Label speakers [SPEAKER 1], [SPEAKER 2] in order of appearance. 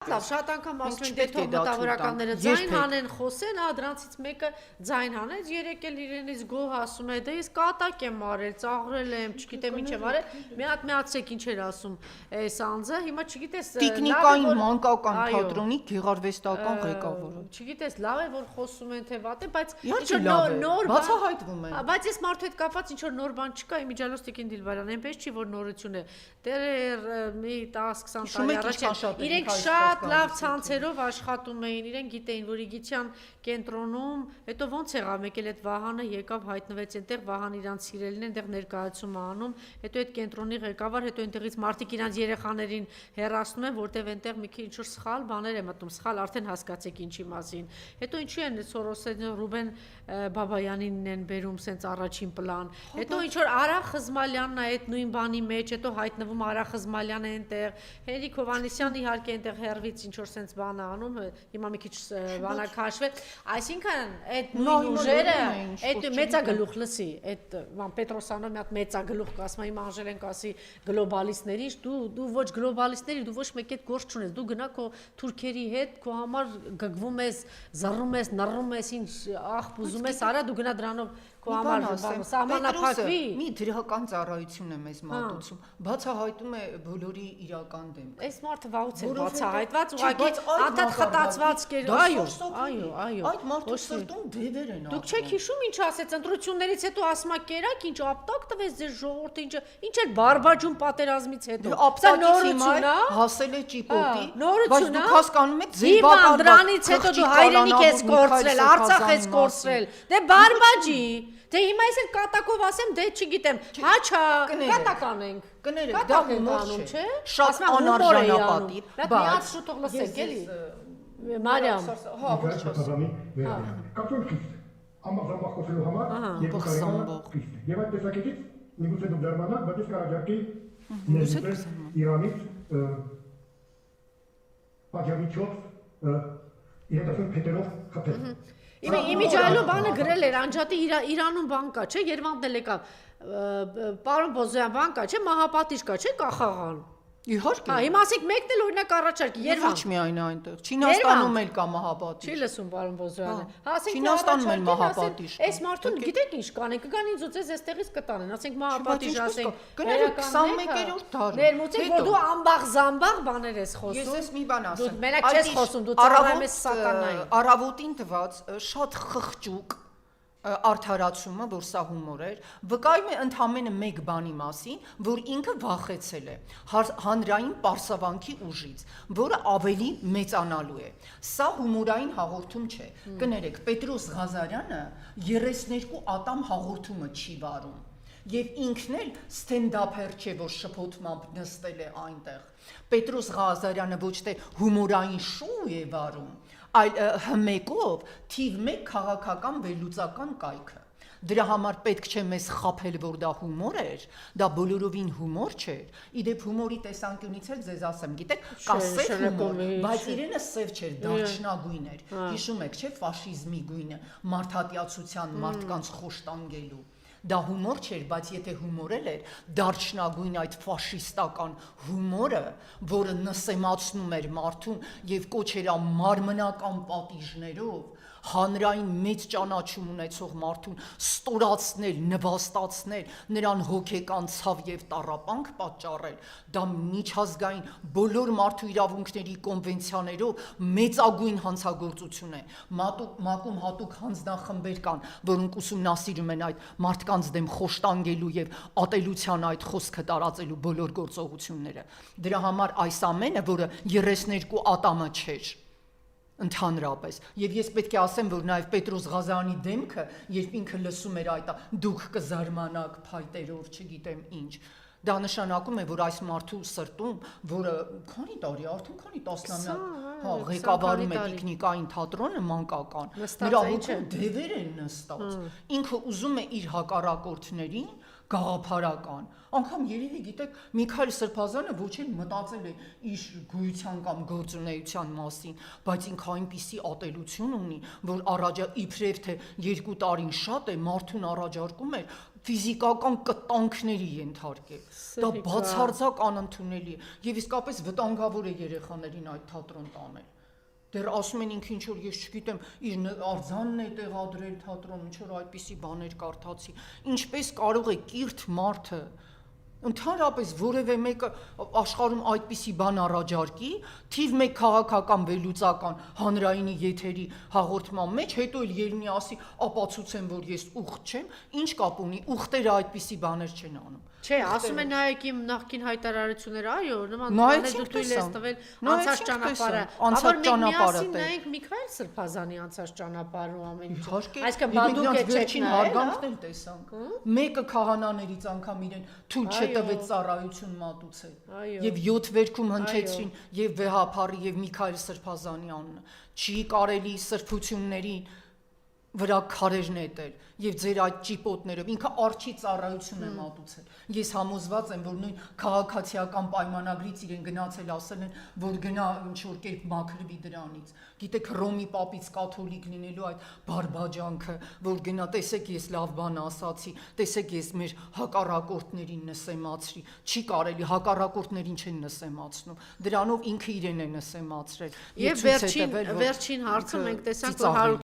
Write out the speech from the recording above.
[SPEAKER 1] Լավ, շատ անգամ ասում են դե թող մտավորականները ձայն հանեն, խոսեն, դրանցից մեկը ձայն հանեց, երեկել իրենից գոհ ասում է, դե ես կատակ եմ արել, ծաղրել եմ, չգիտեմ ինչ եմ արել, մի հատ միացեք ինչ էր ասում այս անձը, հիմա չգիտես
[SPEAKER 2] տիկնիկային մանկական թատրոնի գեղարվեստական ղեկավարը։
[SPEAKER 1] Չգիտես, լավ է որ խոսում են թե վատ է, բայց
[SPEAKER 2] ինչ-որ նոր բացահայտվում է։
[SPEAKER 1] Բայց այս մարդու հետ կապված ինչ որ նոր բան չկա, իմիջիալոս Տիկին Դիլբարյան, այնպես չի որ նորություն է։ Դեռ մի 10-20 տարի առաջ իրենք շատ լավ ցանցերով աշխատում էին, իրենք գիտեին, որ Իգիթյան կենտրոնում, հետո ոնց եղավ, մեկ էլ այդ Վահանը եկավ, հայտնվեց այնտեղ, Վահան իրանց սիրելին այնտեղ ներկայացում է անում, հետո այդ կենտրոնի ղեկավար, հետո այնտեղից մարդիկ իրանց երեխաներին հեռացնում են, որտեղ այնտեղ մի քիչ ինչ որ սխալ բաներ է մտնում, սխալ արդեն հասկացեք ինչի մասին։ Հետո ինչու են Սորոսը Ռուբեն Բաբայանին են բերում սենց առաջին պլան։ Հետո ինչ որ Արա Խզմալյանն է այդ նույն բանի մեջ, հետո հայտնվում Արա Խզմալյանը այնտեղ, Հենրիկ Հովհաննիսյանը իհարկե այնտեղ հերվից ինչ որ սենց բան է անում, հիմա մի քիչ բանա քաշվել։ Այսինքն այդ նույն ուժերը, այդ մեծագլուխ լսի, այդ ման Պետրոսյանը մի հատ մեծագլուխ կասում, հիմա Անժելեն կասի գլոբալիստների, դու ոչ գլոբալիստների, դու ոչ մեկ այդ գործ չունես, դու գնա քո թուրքերի հետ, քո համար գգվում ես, զռում ես, նռում ես, ինչ աղբ ուզում ես, արա դու գնա դրանով քո համար սահմանափակվի։
[SPEAKER 2] Մի դրական ծառայություն է մեզ մատուցում, բացահայտում է բոլորի իրական դեմքը։
[SPEAKER 1] Այս մարդը վաղուց է բացահայտված, ուղղակի անդադ խտացված կեր։ Այո։
[SPEAKER 2] Այդ մարդու սրտում դևեր են։
[SPEAKER 1] Դուք չեք հիշում ինչ ասեց ընտրություններից հետո ասում է կերակ ինչ ապտակ տվեց ձեր ժողովուրդը, ինչ էր բարբաջում պատերազմից հետո։
[SPEAKER 2] Սա նորություն է, հասել է ճիպոտի,
[SPEAKER 1] բայց
[SPEAKER 2] դուք հասկանում եք ձեր
[SPEAKER 1] բական դրանից հետո դու հայրենիք ես կորցրել, Արցախ ես կորցրել։ Դե բարբաջի Դե հիմա ես էլ կատակով ասեմ, դե չգիտեմ, հաչա, կատակ անենք։
[SPEAKER 2] Կներեք, դա հումոր չէ, շատ անարժանապատիվ,
[SPEAKER 1] բայց շուտով լսենք, էլի։ Մարիամ։
[SPEAKER 2] Հա, ոչ չէ։
[SPEAKER 3] Ամբողջ խոսելու համար երկու կարելի է։ Եվ այդ տեսակետից միգուցե դուք դառնաք, բայց ես կարաջարկեի ներկայացնել Իրանից պատյամիջոց իրենտասուն փետերով խփել։
[SPEAKER 1] Իմիջայլո բանը գրել էր անջատի Իրանում բան կա, չէ, Երևանն էլ եկավ, պարոն Բոզոյան բան կա, չէ, մահապատիժ կա, չէ, Կախաղան։
[SPEAKER 2] Իհարկե։
[SPEAKER 1] Հա, հիմա ասեք մեկն էլ օրինակ առաջարկի, Երևան։
[SPEAKER 2] Ոչ միայն այնտեղ, Չինաստանում էլ կա մահապատիժ։
[SPEAKER 1] Չի լսում պարոն Բոզոյանը։ Հա, ասենք
[SPEAKER 2] Չինաստանում էլ մահապատիժ։
[SPEAKER 1] Այս մարդուն գիտեք ինչ կանեն, կգան ինձ ուծես այստեղից կտանեն, ասենք մահապատիժ ասենք։
[SPEAKER 2] Կներեք 21-րդ դարում։
[SPEAKER 1] Ներմուծեք, որ դու ամբաղ-զամբաղ բաներ ես խոսում։
[SPEAKER 2] Ես ես մի բան ասեմ։
[SPEAKER 1] Դու մենակ չես խոսում, դու ծառայում ես սատանային։
[SPEAKER 2] Առավոտին տված շատ խղճուկ արդարացումը, որ սա հումոր էր, վկայում է ընդամենը մեկ բանի մասին, որ ինքը վախեցել է հանրային պարսավանքի ուժից, որը ավելի մեծանալու է։ Սա հումորային հաղորդում չէ։ Կներեք, Պետրոս Ղազարյանը 32 ատամ հաղորդումը չի վարում։ Եվ ինքն էլ ստենդափեր չէ, որ շփոթմամբ նստել է այնտեղ։ Պետրոս Ղազարյանը ոչ թե հումորային շոու է վարում, այլ հմեկով թիվ 1 քաղաքական վերլուծական կայքը։ Դրա համար պետք չէ մեզ խաբել, որ դա հումոր էր, դա բոլորովին հումոր չէր։ Իդեպ հումորի տեսանկյունից էլ ձեզ ասեմ, գիտեք, կա սև հումոր, բայց իրենը սև չէր, դարչնագույն էր։ Հիշում եք, չէ՞, ֆաշիզմի գույնը, մարդատյացության, մարդկանց խոշտանգելու։ Դա հումոր չէր, բայց եթե հումորել էր, դարչնագույն այդ ֆաշիստական հումորը, որը նսեմացնում էր մարդուն եւ կոչ էր մարմնական պատիժներով, հանրային մեծ ճանաչում ունեցող մարդուն ստորացնել, նվաստացնել, նրան հոգեկան ցավ եւ տառապանք պատճառել, դա միջազգային բոլոր մարդու իրավունքների կոնվենցիաներով մեծագույն հանցագործություն է։ ՄԱԿ-ում հատուկ հանձնախմբեր կան, որոնք ուսումնասիրում են այդ մարդկանց դեմ խոշտանգելու եւ ատելության այդ խոսքը տարածելու բոլոր գործողությունները։ Դրա համար այս ամենը, որը 32 ատամը չէր, ընդհանրապես։ Եվ ես պետք է ասեմ, որ նաև Պետրոս Ղազարյանի դեմքը, երբ ինքը լսում էր այդ դուք կզարմանաք փայտերով, չգիտեմ ինչ, դա նշանակում է, որ այս մարդու սրտում, որը քանի տարի, արդեն քանի տասնամյակ, հա, ղեկավարում է տիկնիկային թատրոնը մանկական, նրա հոգում դևեր են նստած։ Ինքը ուզում է իր հակառակորդներին գաղափարական, անգամ երևի գիտեք Միքայել Սրբազանը ոչ էլ մտածել է իր գոյության կամ գործունեության մասին, բայց ինքը այնպիսի ատելություն ունի, որ իբրև թե 2 տարին շատ է մարդուն առաջարկում էր ֆիզիկական կտանքների ենթարկել։ Դա բացարձակ անընդունելի է եւ իսկապես վտանգավոր է երեխաներին այդ թատրոն տանել։ Դեռ ասում են ինքը ինչ որ ես չգիտեմ իր արձանն է տեղադրել թատրոն, ինչ որ այդպիսի բաներ կարդացի։ Ինչպես կարող է կիրթ մարդը ընդհանրապես որևէ մեկը աշխարհում այդպիսի բան առաջարկի, թիվ 1 քաղաքական վերլուծական հանրայինի եթերի հաղորդման մեջ, հետո էլ ելնի ասի, ապացուցեմ, որ ես ուխտ չեմ, ինչ կապ ունի, ուխտերը այդպիսի բաներ չեն անում։
[SPEAKER 1] Չէ, ասում են նայեք իմ նախկին հայտարարությունները, այո, նման բաներ դու թույլ ես տվել անցած ճանապարհը,
[SPEAKER 2] անցած ճանապարհը
[SPEAKER 1] դե։ Նայենք Միքայել Սրբազանի անցած ճանապարհը ու ամեն ինչ։
[SPEAKER 2] Այսինքն
[SPEAKER 1] բադուկ է
[SPEAKER 2] վերջին հարգանքն էլ տեսանք։ Մեկը քահանաներից անգամ իրեն թույլ չտվեց ծառայություն մատուցել։ Եվ 7 վերքում հնչեցրին եւ Վեհափարի եւ Միքայել Սրբազանի անունը։ Չի կարելի սրբությունների վրա քարեր նետել եւ ձեր այդ ճիպոտներով ինքը արչի ծառայություն է մատուցել։ Ես համոզված եմ, որ նույն քաղաքացիական պայմանագրից իրեն գնացել ասել են, որ գնա ինչ որ կերպ մաքրվի դրանից։ Գիտեք, Հռոմի պապից կաթոլիկ լինելու այդ բարբաջանքը, որ գնա, տեսեք ես լավ բան ասացի, տեսեք ես մեր հակառակորդներին նսեմացրի։ Չի կարելի, հակառակորդներին չեն նսեմացնում։ Դրանով ինքը իրեն է նսեմացրել։
[SPEAKER 1] Եվ վերջին հարցը մենք տեսանք, որ